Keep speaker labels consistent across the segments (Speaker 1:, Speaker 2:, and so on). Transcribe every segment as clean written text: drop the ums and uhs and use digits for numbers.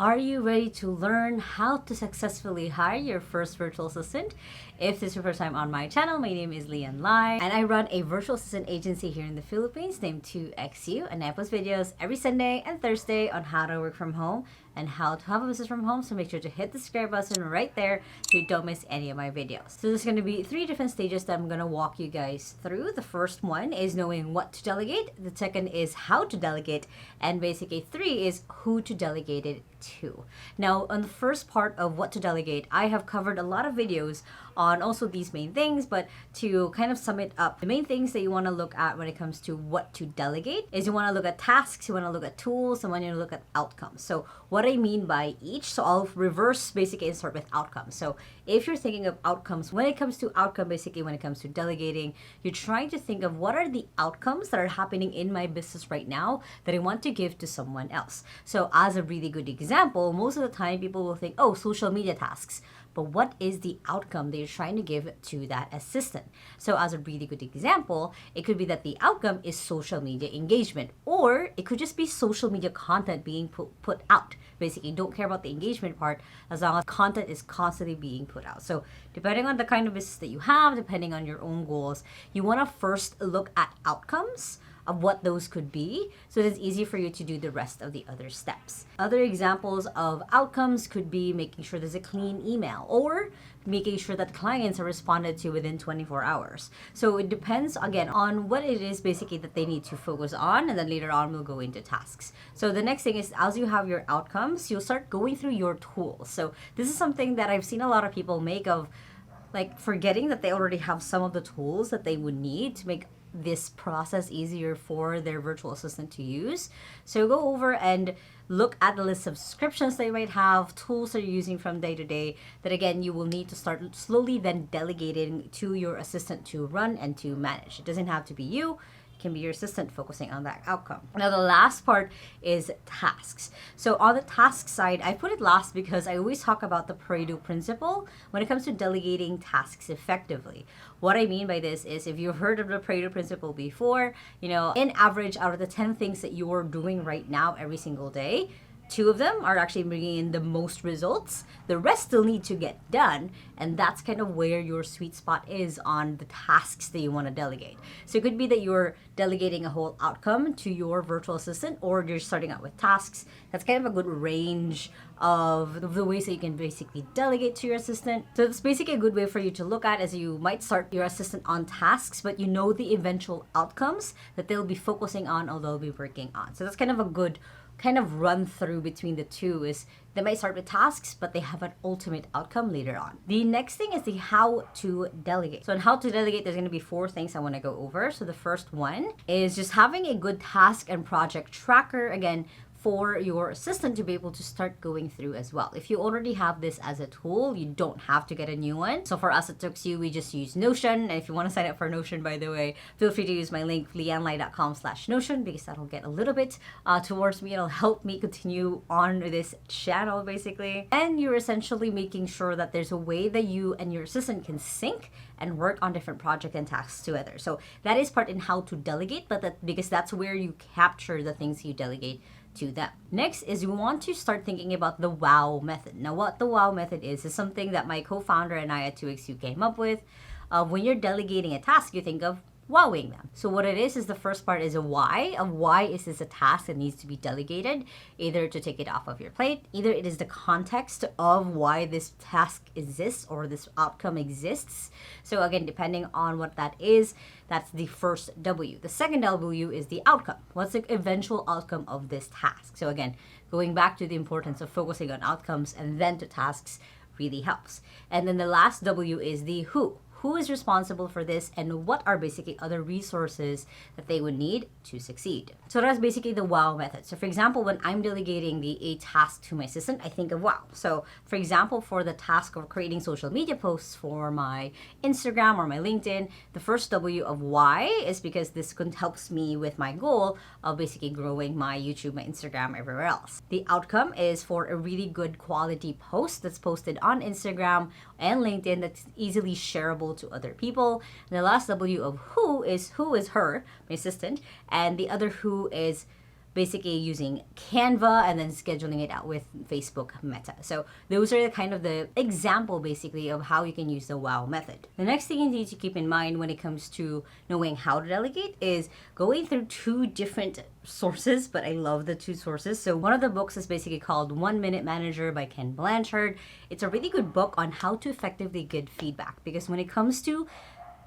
Speaker 1: Are you ready to learn how to successfully hire your first virtual assistant? If this is your first time on my channel, my name is Lai, and I run a virtual assistant agency here in the Philippines named 2XU, and I post videos every Sunday and Thursday on how to work from home and how to have a business from home. So make sure to hit the subscribe button right there so you don't miss any of my videos. So there's going to be 3 different stages that I'm going to walk you guys through. The first one is knowing what to delegate. The second is how to delegate. And basically 3 is who to delegate it to. Now, on the first part of what to delegate, I have covered a lot of videos on also these main things, but to kind of sum it up, the main things that you want to look at when it comes to what to delegate is you want to look at tasks, you want to look at tools, and you want to look at outcomes. So what I mean by each, so I'll reverse basically and start with outcomes. So if you're thinking of outcomes, when it comes to outcome, basically when it comes to delegating, you're trying to think of what are the outcomes that are happening in my business right now that I want to give to someone else. So as a really good example, most of the time people will think, oh, social media tasks. But what is the outcome that you're trying to give to that assistant? So as a really good example, it could be that the outcome is social media engagement, or it could just be social media content being put out. Basically, don't care about the engagement part as long as content is constantly being put out. So depending on the kind of business that you have, depending on your own goals, you want to first look at outcomes of what those could be, so it's easy for you to do the rest of the other steps. Other examples of outcomes could be making sure there's a clean email, or making sure that clients are responded to within 24 hours. So it depends, again, on what it is basically that they need to focus on, and then later on we'll go into tasks. So the next thing is, as you have your outcomes, you'll start going through your tools. So this is something that I've seen a lot of people make of, like, forgetting that they already have some of the tools that they would need to make this process easier for their virtual assistant to use. So go over and look at the list of subscriptions they might have, tools that you're using from day to day, that again, you will need to start slowly then delegating to your assistant to run and to manage. It doesn't have to be you. Can be your assistant focusing on that outcome. Now the last part is tasks. So on the task side, I put it last because I always talk about the Pareto principle when it comes to delegating tasks effectively. What I mean by this is, if you've heard of the Pareto principle before, in average, out of the 10 things that you're doing right now every single day, 2 of them are actually bringing in the most results. The rest still need to get done, and that's kind of where your sweet spot is on the tasks that you want to delegate. So it could be that you're delegating a whole outcome to your virtual assistant, or you're starting out with tasks. That's kind of a good range of the ways that you can basically delegate to your assistant. So it's basically a good way for you to look at, as you might start your assistant on tasks, but you know the eventual outcomes that they'll be focusing on or they'll be working on. So that's kind of a good kind of run through between the two, is they might start with tasks, but they have an ultimate outcome later on. The next thing is the how to delegate. So in how to delegate, there's going to be 4 things I want to go over. So the first one is just having a good task and project tracker, again, for your assistant to be able to start going through as well. If you already have this as a tool, you don't have to get a new one. So for us at TOXU, we just use Notion. And if you want to sign up for Notion, by the way, feel free to use my link, lianlai.com/Notion, because that'll get a little bit towards me. It'll help me continue on this channel, basically. And you're essentially making sure that there's a way that you and your assistant can sync and work on different projects and tasks together. So that is part in how to delegate, but because that's where you capture the things you delegate to them. Next is you want to start thinking about the WOW method. Now, what the WOW method is something that my co-founder and I at 2XU came up with. When you're delegating a task, you think of wowing them. So what it is the first part is a why. Of why is this a task that needs to be delegated, either to take it off of your plate, either it is the context of why this task exists or this outcome exists. So again, depending on what that is, that's the first W. The second W is the outcome. What's the eventual outcome of this task? So again, going back to the importance of focusing on outcomes and then to tasks really helps. And then the last W is the who. Who is responsible for this, and what are basically other resources that they would need to succeed. So that's basically the WOW method. So for example, when I'm delegating a task to my assistant, I think of WOW. So for example, for the task of creating social media posts for my Instagram or my LinkedIn, the first W of why is because this helps me with my goal of basically growing my YouTube, my Instagram, everywhere else. The outcome is for a really good quality post that's posted on Instagram and LinkedIn that's easily shareable to other people. And the last W of who is her, my assistant, and the other who is basically using Canva and then scheduling it out with Facebook Meta. So those are the kind of the example basically of how you can use the WOW method. The next thing you need to keep in mind when it comes to knowing how to delegate is going through two different sources, but I love the two sources. So one of the books is basically called 1 Minute Manager by Ken Blanchard. It's a really good book on how to effectively give feedback, because when it comes to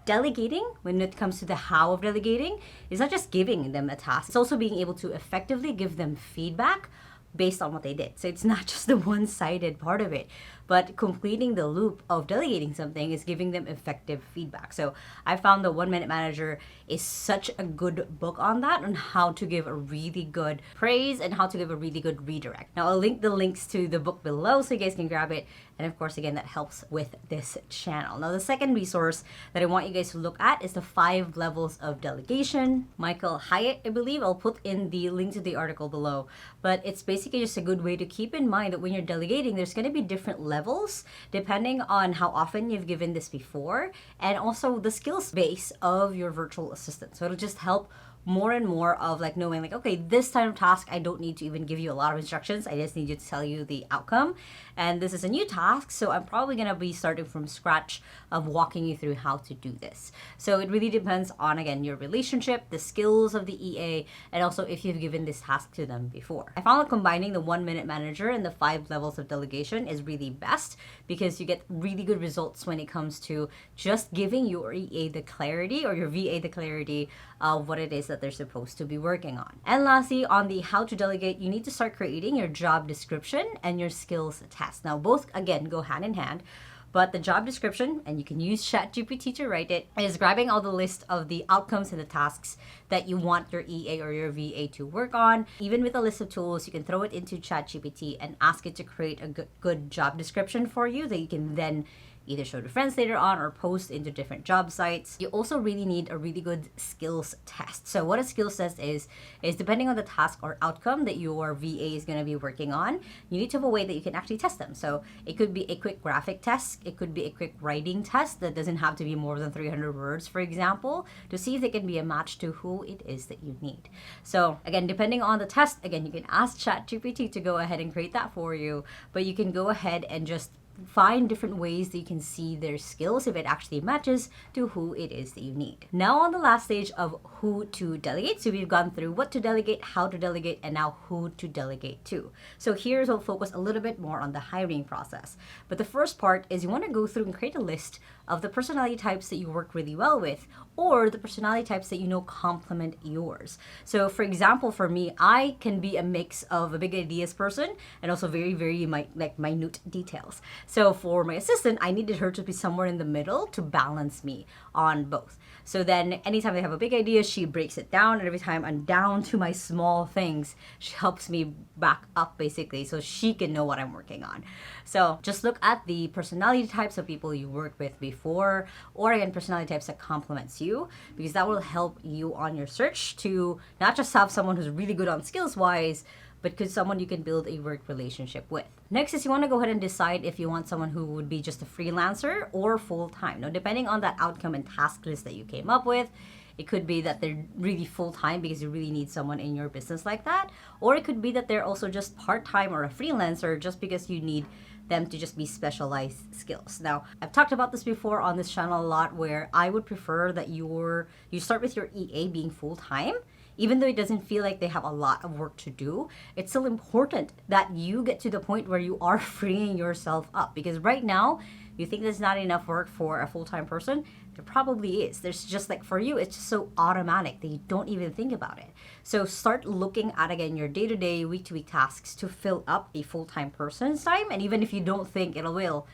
Speaker 1: delegating, when it comes to the how of delegating, it's not just giving them a task, it's also being able to effectively give them feedback based on what they did. So it's not just the one-sided part of it, but completing the loop of delegating something is giving them effective feedback. So I found the 1 Minute Manager is such a good book on that, on how to give a really good praise and how to give a really good redirect. Now I'll link the links to the book below so you guys can grab it. And of course, again, that helps with this channel. Now, the second resource that I want you guys to look at is the 5 levels of delegation. Michael Hyatt, I believe. I'll put in the link to the article below. But it's basically just a good way to keep in mind that when you're delegating, there's going to be different levels depending on how often you've given this before, and also the skills base of your virtual assistant. So it'll just help more and more of like knowing like, okay, this type of task, I don't need to even give you a lot of instructions. I just need you to tell you the outcome. And this is a new task, so I'm probably going to be starting from scratch of walking you through how to do this. So it really depends on, again, your relationship, the skills of the EA, and also if you've given this task to them before. I found that combining the 1 Minute Manager and the 5 levels of delegation is really best, because you get really good results when it comes to just giving your EA the clarity, or your VA the clarity of what it is that they're supposed to be working on. And lastly, on the how to delegate, you need to start creating your job description and your skills test. Now, both, again, go hand in hand. But the job description, and you can use ChatGPT to write it, is grabbing all the list of the outcomes and the tasks that you want your EA or your VA to work on. Even with a list of tools, you can throw it into ChatGPT and ask it to create a good job description for you that you can then either show to friends later on or post into different job sites. You also really need a really good skills test. So what a skills test is depending on the task or outcome that your VA is going to be working on, you need to have a way that you can actually test them. So it could be a quick graphic test. It could be a quick writing test that doesn't have to be more than 300 words, for example, to see if they can be a match to who it is that you need. So again, depending on the test, again, you can ask ChatGPT to go ahead and create that for you, but you can go ahead and just find different ways that you can see their skills if it actually matches to who it is that you need. Now on the last stage of who to delegate. So we've gone through what to delegate, how to delegate, and now who to delegate to. So here's we'll focus a little bit more on the hiring process. But the first part is you want to go through and create a list of the personality types that you work really well with, or the personality types that you know complement yours. So for example, for me, I can be a mix of a big ideas person and also very, very minute details. So for my assistant, I needed her to be somewhere in the middle to balance me on both. So then anytime they have a big idea, she breaks it down, and every time I'm down to my small things, she helps me back up basically so she can know what I'm working on. So just look at the personality types of people you worked with before, or again, personality types that complements you, because that will help you on your search to not just have someone who's really good on skills wise, but could someone you can build a work relationship with. Next is you want to go ahead and decide if you want someone who would be just a freelancer or full-time. Now, depending on that outcome and task list that you came up with, it could be that they're really full-time because you really need someone in your business like that. Or it could be that they're also just part-time or a freelancer just because you need them to just be specialized skills. Now, I've talked about this before on this channel a lot, where I would prefer that you start with your EA being full-time. Even though it doesn't feel like they have a lot of work to do, it's still important that you get to the point where you are freeing yourself up. Because right now, you think there's not enough work for a full-time person. There probably is. There's just like, for you, it's just so automatic that you don't even think about it. So start looking at, again, your day-to-day, week-to-week tasks to fill up a full-time person's time. And even if you don't think it will,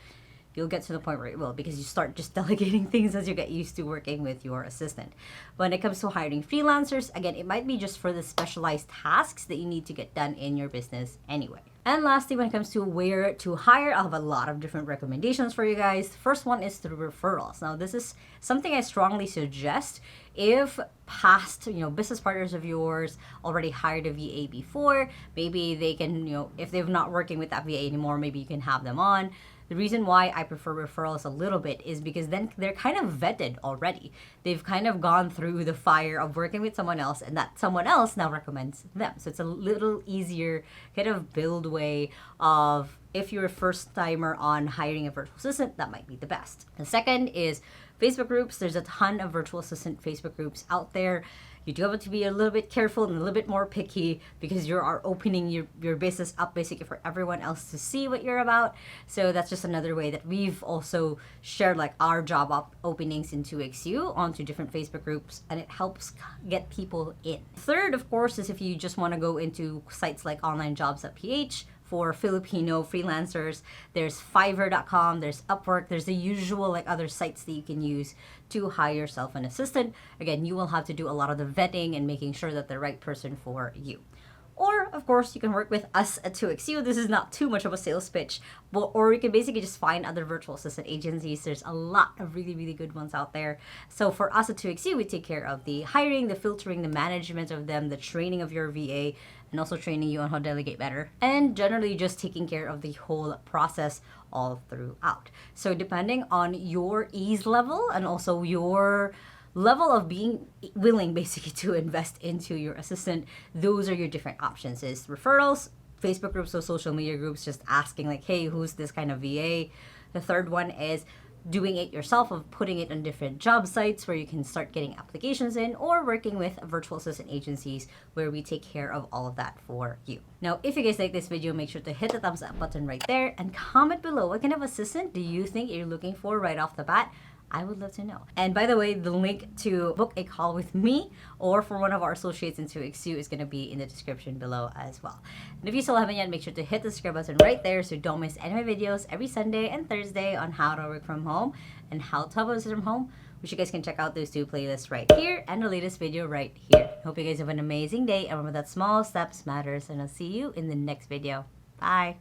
Speaker 1: you'll get to the point where it will, because you start just delegating things as you get used to working with your assistant. When it comes to hiring freelancers, again, it might be just for the specialized tasks that you need to get done in your business anyway. And lastly, when it comes to where to hire, I'll have a lot of different recommendations for you guys. The first one is through referrals. Now, this is something I strongly suggest if past, business partners of yours already hired a VA before, maybe they can, if they're not working with that VA anymore, maybe you can have them on. The reason why I prefer referrals a little bit is because then they're kind of vetted already. They've kind of gone through the fire of working with someone else, and that someone else now recommends them. So it's a little easier kind of build way of, if you're a first timer on hiring a virtual assistant, that might be the best. The second is Facebook groups. There's a ton of virtual assistant Facebook groups out there. You do have to be a little bit careful and a little bit more picky because you are opening your business up basically for everyone else to see what you're about. So that's just another way that we've also shared like our job openings into XU onto different Facebook groups, and it helps get people in. Third, of course, is if you just want to go into sites like onlinejobs.ph. For Filipino freelancers, there's Fiverr.com, there's Upwork, there's the usual like other sites that you can use to hire yourself an assistant. Again, you will have to do a lot of the vetting and making sure that the right person for you. Or, of course, you can work with us at 2XU. This is not too much of a sales pitch, or you can basically just find other virtual assistant agencies. There's a lot of really, really good ones out there. So for us at 2XU, we take care of the hiring, the filtering, the management of them, the training of your VA, and also training you on how to delegate better. And generally just taking care of the whole process all throughout. So depending on your ease level and also your level of being willing basically to invest into your assistant, those are your different options. Is referrals, Facebook groups or social media groups, just asking like, hey, who's this kind of VA? The third one is doing it yourself, of putting it on different job sites where you can start getting applications in, or working with virtual assistant agencies where we take care of all of that for you. Now, if you guys like this video, make sure to hit the thumbs up button right there and comment below what kind of assistant do you think you're looking for right off the bat. I would love to know. And by the way, the link to book a call with me or for one of our associates into XU is going to be in the description below as well. And if you still haven't yet, make sure to hit the subscribe button right there so don't miss any of my videos every Sunday and Thursday on how to work from home and how to have a business from home, which you guys can check out those two playlists right here and the latest video right here. Hope you guys have an amazing day, and remember that small steps matters, and I'll see you in the next video. Bye!